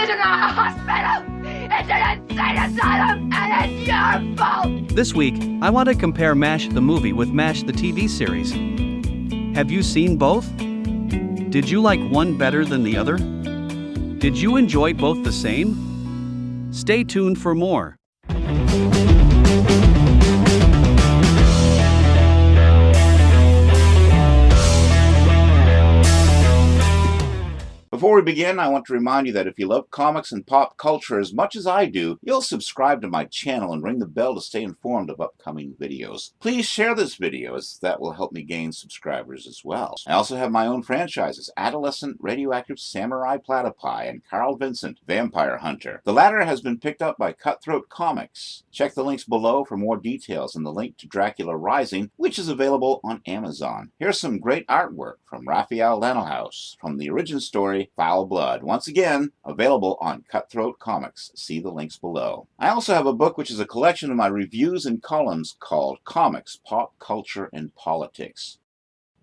isn't a hospital! It's an insane asylum, and it's your fault! This week, I want to compare MASH the movie with MASH the TV series. Have you seen both? Did you like one better than the other? Did you enjoy both the same? Stay tuned for more. Before we begin, I want to remind you that if you love comics and pop culture as much as I do, you'll subscribe to my channel and ring the bell to stay informed of upcoming videos. Please share this video, as that will help me gain subscribers as well. I also have my own franchises, Adolescent Radioactive Samurai Platypi and Carl Vincent Vampire Hunter. The latter has been picked up by Cutthroat Comics. Check the links below for more details and the link to Dracula Rising, which is available on Amazon. Here's some great artwork from Raphael Lanahaus from the origin story Foul Blood. Once again, available on Cutthroat Comics. See the links below. I also have a book which is a collection of my reviews and columns called Comics, Pop Culture, and Politics.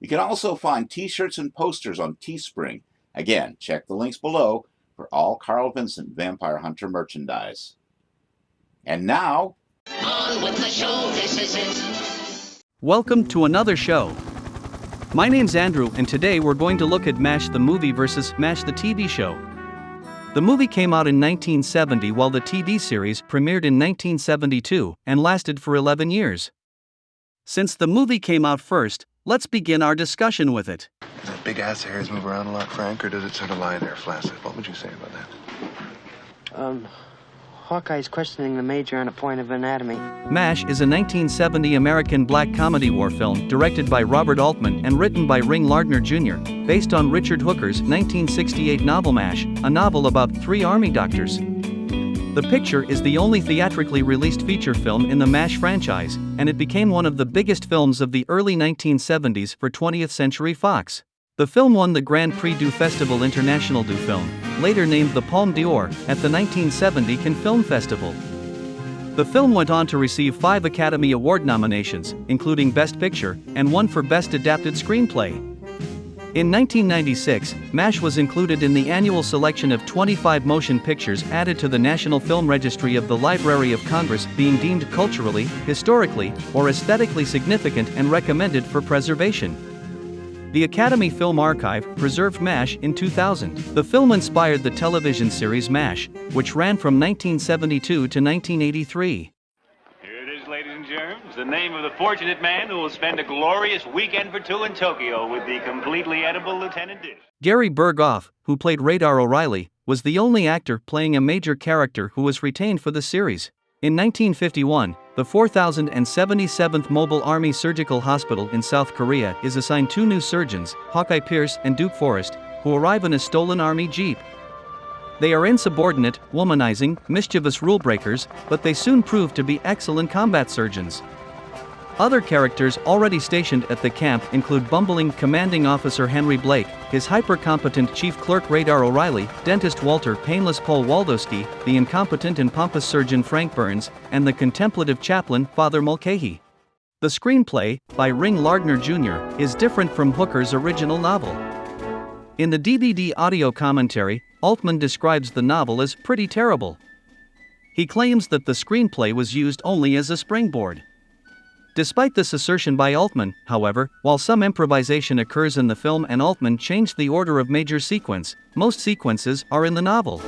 You can also find t-shirts and posters on Teespring. Again, check the links below for all Carl Vincent Vampire Hunter merchandise. And now, on with the show, this is it. Welcome to another show. My name's Andrew, and today we're going to look at MASH the movie versus MASH the TV show. The movie came out in 1970 while the TV series premiered in 1972 and lasted for 11 years. Since the movie came out first, let's begin our discussion with it. Does that big ass of hairs move around a lot, Frank, or does it sort of lie there flaccid? What would you say about that? Hawkeye's questioning the major on a point of anatomy. MASH is a 1970 American black comedy war film directed by Robert Altman and written by Ring Lardner Jr., based on Richard Hooker's 1968 novel MASH, a novel about 3 army doctors. The picture is the only theatrically released feature film in the MASH franchise, and it became one of the biggest films of the early 1970s for 20th Century Fox. The film won the Grand Prix du Festival International du Film, later named the Palme d'Or, at the 1970 Cannes Film Festival. The film went on to receive 5 Academy Award nominations, including Best Picture, and 1 for Best Adapted Screenplay. In 1996, MASH was included in the annual selection of 25 motion pictures added to the National Film Registry of the Library of Congress, being deemed culturally, historically, or aesthetically significant and recommended for preservation. The Academy Film Archive preserved MASH in 2000. The film inspired the television series MASH, which ran from 1972 to 1983. Here it is, ladies and germs, the name of the fortunate man who will spend a glorious weekend for 2 in Tokyo with the completely edible Lieutenant Dish. Gary Berghoff, who played Radar O'Reilly, was the only actor playing a major character who was retained for the series. In 1951, the 4077th Mobile Army Surgical Hospital in South Korea is assigned 2 new surgeons, Hawkeye Pierce and Duke Forrest, who arrive in a stolen Army Jeep. They are insubordinate, womanizing, mischievous rule breakers, but they soon prove to be excellent combat surgeons. Other characters already stationed at the camp include bumbling Commanding Officer Henry Blake, his hyper-competent Chief Clerk Radar O'Reilly, Dentist Walter Painless Paul Waldowski, the incompetent and pompous surgeon Frank Burns, and the contemplative chaplain Father Mulcahy. The screenplay, by Ring Lardner Jr., is different from Hooker's original novel. In the DVD audio commentary, Altman describes the novel as pretty terrible. He claims that the screenplay was used only as a springboard. Despite this assertion by Altman, however, while some improvisation occurs in the film and Altman changed the order of major sequence, most sequences are in the novel.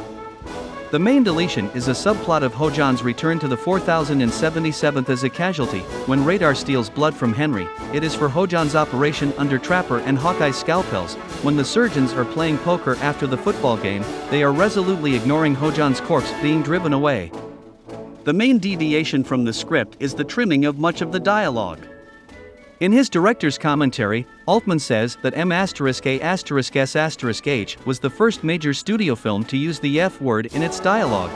The main deletion is a subplot of Ho-John's return to the 4077th as a casualty. When Radar steals blood from Henry, it is for Ho-John's operation under Trapper and Hawkeye's scalpels. When the surgeons are playing poker after the football game, they are resolutely ignoring Ho-John's corpse being driven away. The main deviation from the script is the trimming of much of the dialogue. In his director's commentary, Altman says that M*A*S*H was the first major studio film to use the F word in its dialogue.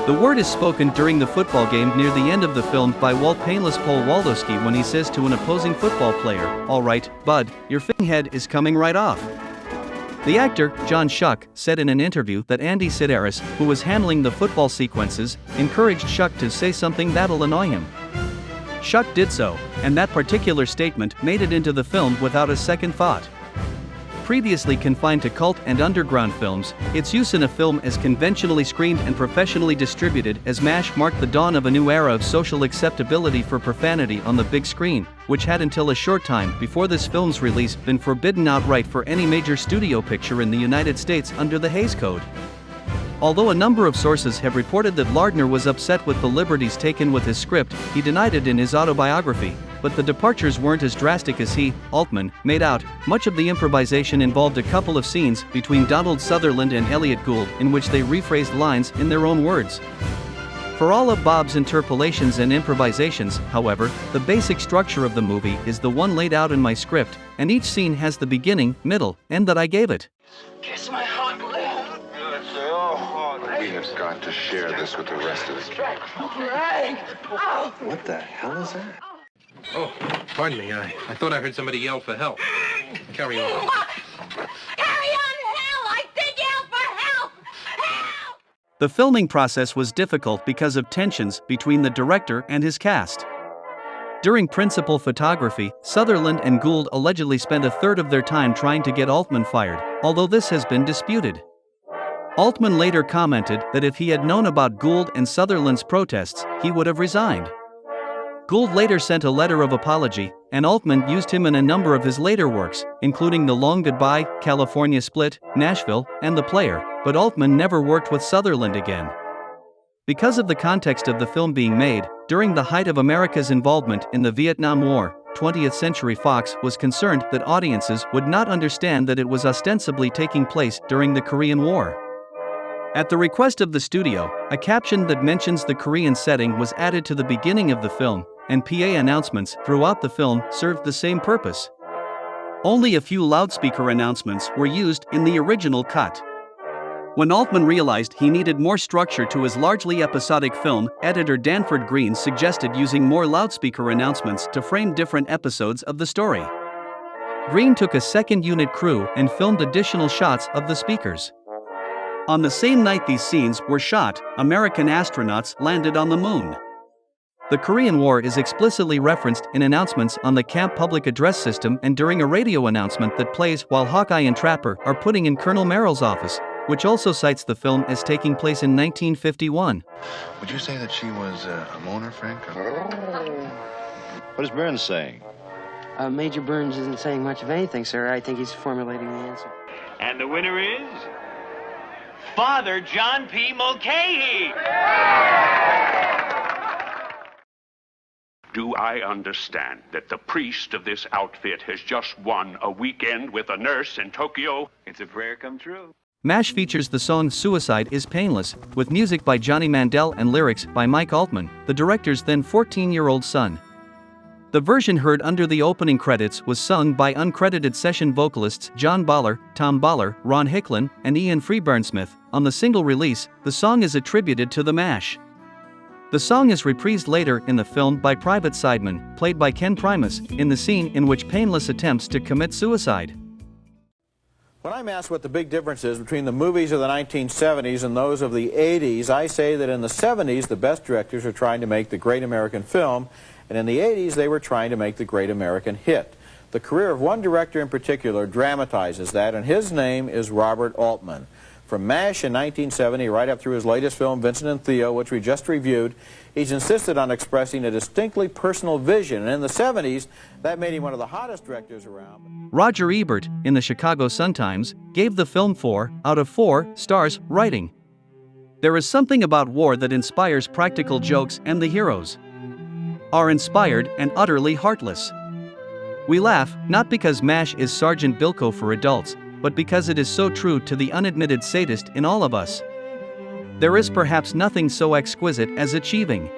The word is spoken during the football game near the end of the film by Walt Painless Paul Waldowski when he says to an opposing football player, "All right, bud, your head is coming right off." The actor, John Schuck, said in an interview that Andy Sidaris, who was handling the football sequences, encouraged Schuck to say something that'll annoy him. Schuck did so, and that particular statement made it into the film without a second thought. previously confined to cult and underground films, its use in a film as conventionally screened and professionally distributed as MASH marked the dawn of a new era of social acceptability for profanity on the big screen, which had until a short time before this film's release been forbidden outright for any major studio picture in the United States under the Hays Code. Although a number of sources have reported that Lardner was upset with the liberties taken with his script, he denied it in his autobiography, but the departures weren't as drastic as he, Altman, made out. Much of the improvisation involved a couple of scenes between Donald Sutherland and Elliot Gould in which they rephrased lines in their own words. For all of Bob's interpolations and improvisations, however, the basic structure of the movie is the one laid out in my script, and each scene has the beginning, middle, end that I gave it. Kiss my hot lips. We have got to share this with the rest of us. Frank. What the hell is that? Oh, pardon me. I thought I heard somebody yell for help. Carry on. Carry on, hell! I did yell for help! Help! The filming process was difficult because of tensions between the director and his cast. During principal photography, Sutherland and Gould allegedly spent a third of their time trying to get Altman fired, although this has been disputed. Altman later commented that if he had known about Gould and Sutherland's protests, he would have resigned. Gould later sent a letter of apology, and Altman used him in a number of his later works, including The Long Goodbye, California Split, Nashville, and The Player, but Altman never worked with Sutherland again. Because of the context of the film being made, during the height of America's involvement in the Vietnam War, 20th Century Fox was concerned that audiences would not understand that it was ostensibly taking place during the Korean War. At the request of the studio, a caption that mentions the Korean setting was added to the beginning of the film, and PA announcements throughout the film served the same purpose. Only a few loudspeaker announcements were used in the original cut. When Altman realized he needed more structure to his largely episodic film, editor Danford Green suggested using more loudspeaker announcements to frame different episodes of the story. Green took a second unit crew and filmed additional shots of the speakers. On the same night these scenes were shot, American astronauts landed on the moon. The Korean War is explicitly referenced in announcements on the camp public address system and during a radio announcement that plays while Hawkeye and Trapper are putting in Colonel Merrill's office, which also cites the film as taking place in 1951. Would you say that she was a moaner, Frank? What is Burns saying? Major Burns isn't saying much of anything, sir. I think he's formulating the answer. And the winner is Father John P. Mulcahy. Do I understand that the priest of this outfit has just won a weekend with a nurse in Tokyo? It's a prayer come true. MASH features the song Suicide is Painless, with music by Johnny Mandel and lyrics by Mike Altman, the director's then 14-year-old son. The version heard under the opening credits was sung by uncredited session vocalists John Baller, Tom Baller, Ron Hicklin, and Ian Freeburn-Smith. On the single release, the song is attributed to the MASH. The song is reprised later in the film by Private Sideman, played by Ken Primus, in the scene in which Painless attempts to commit suicide. When I'm asked what the big difference is between the movies of the 1970s and those of the 80s, I say that in the 70s, the best directors were trying to make the great American film, and in the 80s, they were trying to make the great American hit. The career of one director in particular dramatizes that, and his name is Robert Altman. From MASH in 1970 right up through his latest film, Vincent and Theo, which we just reviewed, he's insisted on expressing a distinctly personal vision, and in the 70s, that made him one of the hottest directors around. Roger Ebert, in the Chicago Sun-Times, gave the film 4 out of 4 stars, writing, "There is something about war that inspires practical jokes, and the heroes are inspired and utterly heartless. We laugh, not because MASH is Sergeant Bilko for adults, but because it is so true to the unadmitted sadist in all of us. There is perhaps nothing so exquisite as achieving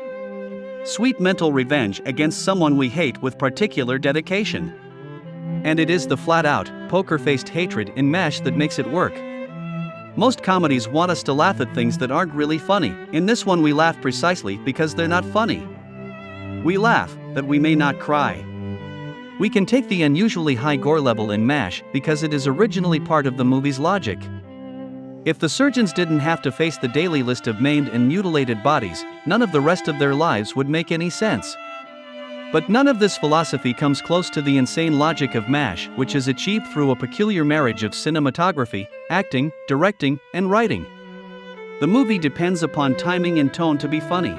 sweet mental revenge against someone we hate with particular dedication. And it is the flat-out, poker-faced hatred in MASH that makes it work. Most comedies want us to laugh at things that aren't really funny. In this one we laugh precisely because they're not funny. We laugh that we may not cry. We can take the unusually high gore level in MASH because it is originally part of the movie's logic. If the surgeons didn't have to face the daily list of maimed and mutilated bodies, none of the rest of their lives would make any sense. But none of this philosophy comes close to the insane logic of MASH, which is achieved through a peculiar marriage of cinematography, acting, directing, and writing. The movie depends upon timing and tone to be funny.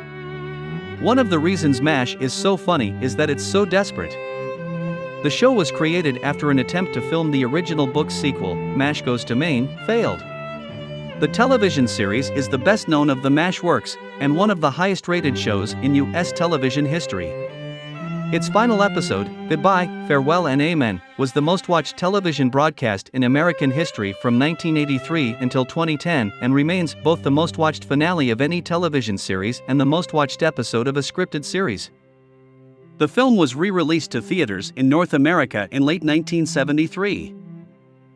One of the reasons MASH is so funny is that it's so desperate. The show was created after an attempt to film the original book sequel, MASH Goes to Maine, failed. The television series is the best known of the MASH works, and one of the highest rated shows in U.S. television history. Its final episode, Goodbye, Farewell and Amen, was the most watched television broadcast in American history from 1983 until 2010 and remains both the most watched finale of any television series and the most watched episode of a scripted series. The film was re-released to theaters in North America in late 1973.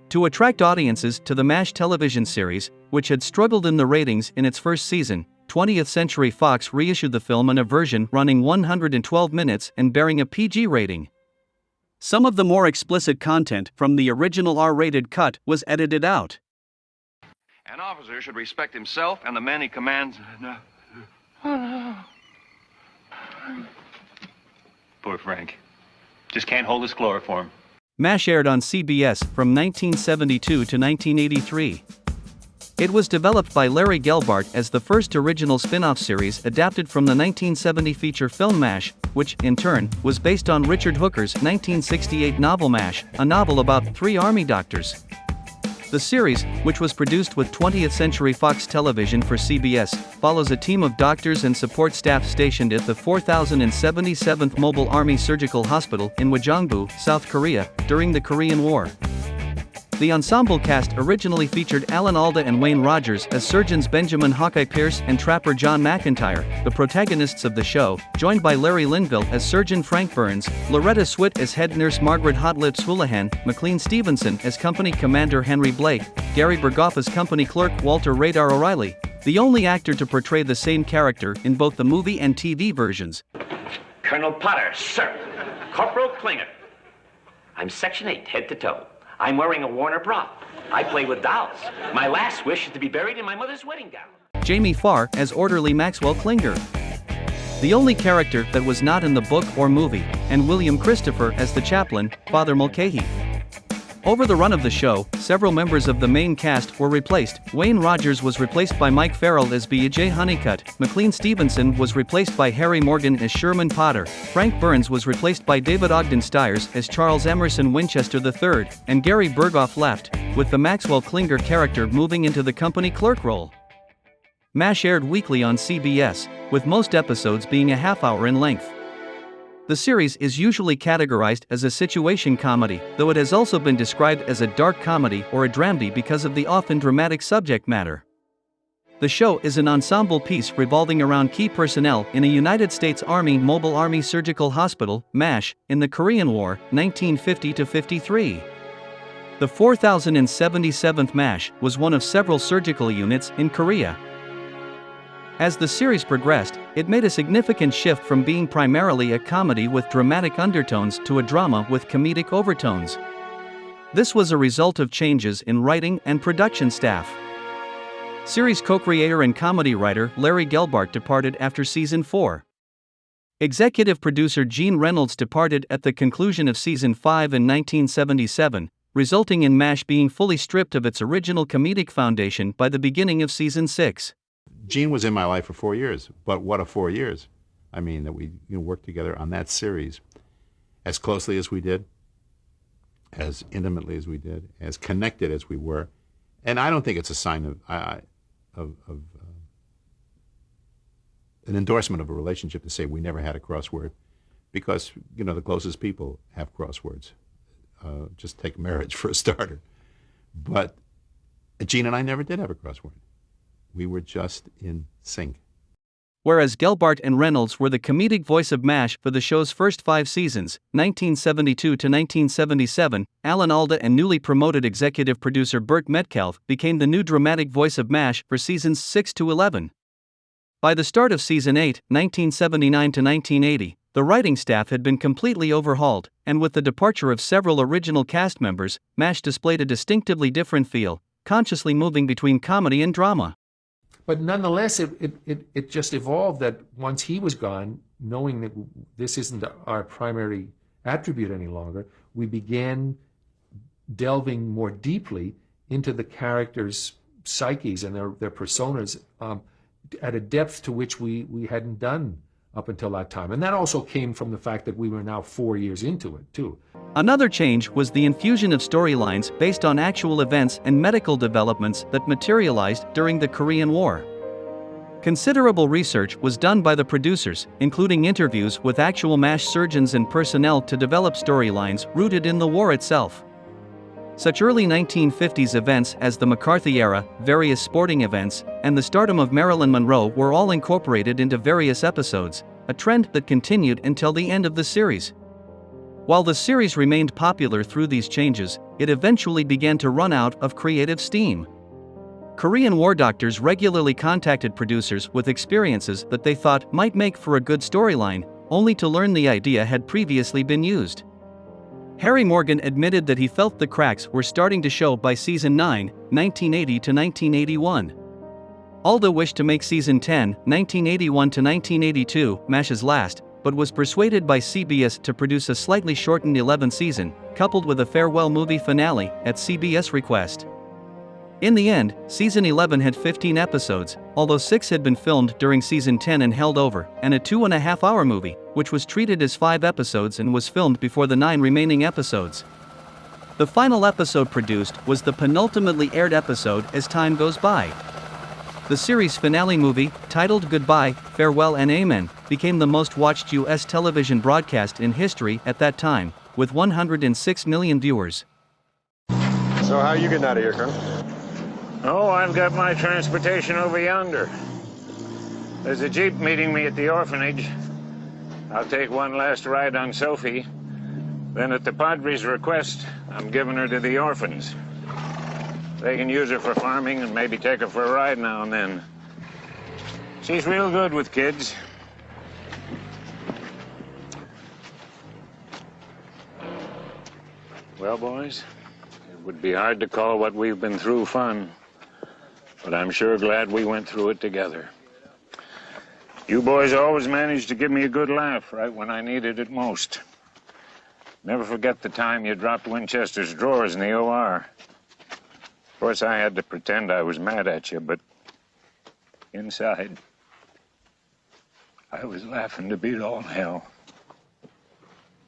To attract audiences to the MASH television series, which had struggled in the ratings in its first season, 20th Century Fox reissued the film in a version running 112 minutes and bearing a PG rating. Some of the more explicit content from the original R-rated cut was edited out. An officer should respect himself and the man he commands. Poor Frank. Just can't hold his chloroform. MASH aired on CBS from 1972 to 1983. It was developed by Larry Gelbart as the first original spin-off series adapted from the 1970 feature film MASH, which, in turn, was based on Richard Hooker's 1968 novel MASH, a novel about 3 army doctors. The series, which was produced with 20th Century Fox Television for CBS, follows a team of doctors and support staff stationed at the 4077th Mobile Army Surgical Hospital in Wajongbu, South Korea, during the Korean War. The ensemble cast originally featured Alan Alda and Wayne Rogers as surgeons Benjamin Hawkeye Pierce and trapper John McIntyre, the protagonists of the show, joined by Larry Linville as surgeon Frank Burns, Loretta Swit as head nurse Margaret Hotlips Houlihan, McLean Stevenson as company commander Henry Blake, Gary Berghoff as company clerk Walter Radar O'Reilly, the only actor to portray the same character in both the movie and TV versions. Colonel Potter, sir. Corporal Klinger. I'm Section 8, head to toe. I'm wearing a Warner bra. I play with dolls. My last wish is to be buried in my mother's wedding gown. Jamie Farr as orderly Maxwell Klinger, the only character that was not in the book or movie, and William Christopher as the chaplain, Father Mulcahy. Over the run of the show, several members of the main cast were replaced. Wayne Rogers was replaced by Mike Farrell as B.J. Honeycutt, McLean Stevenson was replaced by Harry Morgan as Sherman Potter, Frank Burns was replaced by David Ogden Stiers as Charles Emerson Winchester III, and Gary Berghoff left, with the Maxwell Klinger character moving into the company clerk role. MASH aired weekly on CBS, with most episodes being a half-hour in length. The series is usually categorized as a situation comedy, though it has also been described as a dark comedy or a dramedy because of the often dramatic subject matter. The show is an ensemble piece revolving around key personnel in a United States Army Mobile Army Surgical Hospital, MASH, in the Korean War, 1950-53. The 4077th MASH was one of several surgical units in Korea. As the series progressed, it made a significant shift from being primarily a comedy with dramatic undertones to a drama with comedic overtones. This was a result of changes in writing and production staff. Series co-creator and comedy writer Larry Gelbart departed after season 4. Executive producer Gene Reynolds departed at the conclusion of season 5 in 1977, resulting in MASH being fully stripped of its original comedic foundation by the beginning of season 6. Gene was in my life for 4 years, but what a 4 years. I mean, that we worked together on that series as closely as we did, as intimately as we did, as connected as we were. And I don't think it's a sign of an endorsement of a relationship to say we never had a crossword, because, the closest people have crosswords. Just take marriage for a starter. But Gene and I never did have a crossword. We were just in sync. Whereas Gelbart and Reynolds were the comedic voice of MASH for the show's first 5 seasons, 1972 to 1977, Alan Alda and newly promoted executive producer Burt Metcalf became the new dramatic voice of MASH for seasons 6 to 11. By the start of season 8, 1979 to 1980, the writing staff had been completely overhauled, and with the departure of several original cast members, MASH displayed a distinctively different feel, consciously moving between comedy and drama. But nonetheless, it just evolved that once he was gone, knowing that this isn't our primary attribute any longer, we began delving more deeply into the characters' psyches and their personas at a depth to which we hadn't done up until that time. And that also came from the fact that we were now 4 years into it, too. Another change was the infusion of storylines based on actual events and medical developments that materialized during the Korean War. Considerable research was done by the producers, including interviews with actual MASH surgeons and personnel to develop storylines rooted in the war itself. Such early 1950s events as the McCarthy era, various sporting events, and the stardom of Marilyn Monroe were all incorporated into various episodes, a trend that continued until the end of the series. While the series remained popular through these changes, it eventually began to run out of creative steam. Korean War doctors regularly contacted producers with experiences that they thought might make for a good storyline, only to learn the idea had previously been used. Harry Morgan admitted that he felt the cracks were starting to show by season 9, 1980 to 1981. Alda wished to make season 10, 1981 to 1982, MASH's last, but was persuaded by CBS to produce a slightly shortened 11th season, coupled with a farewell movie finale, at CBS request. In the end, season 11 had 15 episodes, although 6 had been filmed during season 10 and held over, and a 2.5-hour movie, which was treated as 5 episodes and was filmed before the 9 remaining episodes. The final episode produced was the penultimately aired episode As Time Goes By. The series' finale movie, titled Goodbye, Farewell and Amen, became the most watched U.S. television broadcast in history at that time, with 106 million viewers. So how are you getting out of here, Colonel? Oh, I've got my transportation over yonder. There's a Jeep meeting me at the orphanage. I'll take one last ride on Sophie. Then at the Padre's request, I'm giving her to the orphans. They can use her for farming and maybe take her for a ride now and then. She's real good with kids. Well, boys, it would be hard to call what we've been through fun. But I'm sure glad we went through it together. You boys always managed to give me a good laugh right when I needed it most. Never forget the time you dropped Winchester's drawers in the OR. Of course, I had to pretend I was mad at you, but inside, I was laughing to beat all hell.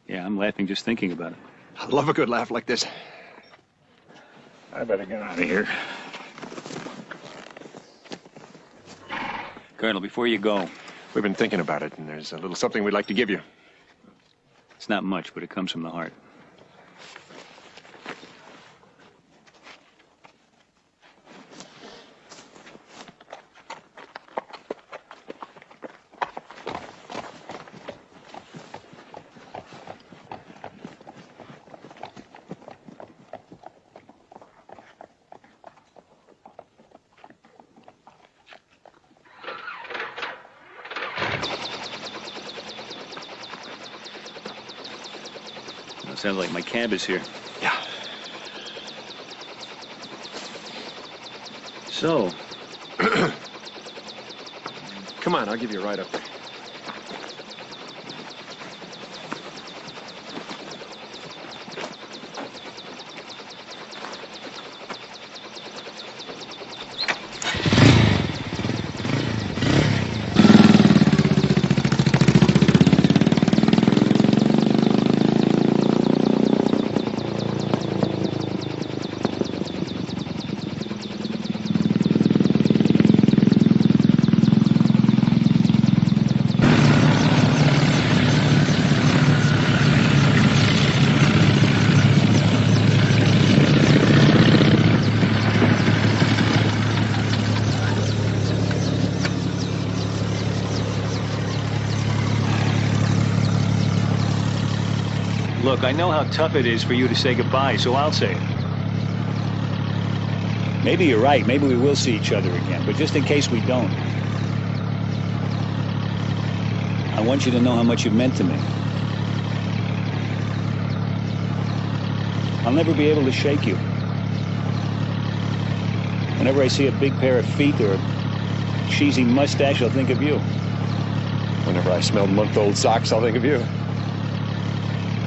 Yeah, I'm laughing just thinking about it. I love a good laugh like this. I better get out of here. Colonel, before you go... We've been thinking about it, and there's a little something we'd like to give you. It's not much, but it comes from the heart. Sounds like my cab is here. Yeah. So. Come on, I'll give you a ride up there. Look, I know how tough it is for you to say goodbye, so I'll say it. Maybe you're right. Maybe we will see each other again. But just in case we don't, I want you to know how much you've meant to me. I'll never be able to shake you. Whenever I see a big pair of feet or a cheesy mustache, I'll think of you. Whenever I smell month-old socks, I'll think of you.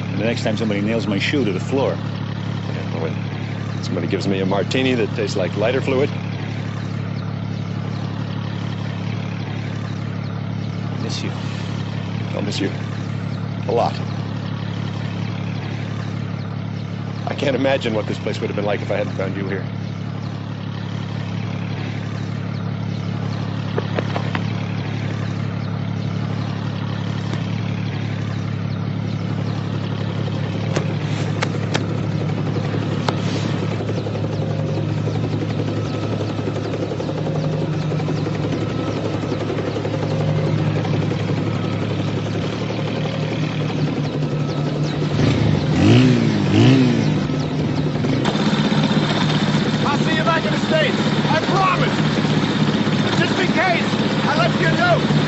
And the next time somebody nails my shoe to the floor. Yeah, when somebody gives me a martini that tastes like lighter fluid. I miss you. I'll miss you. A lot. I can't imagine what this place would have been like if I hadn't found you here. I'll see you back in the States. I promise. Just in case, I left you a note.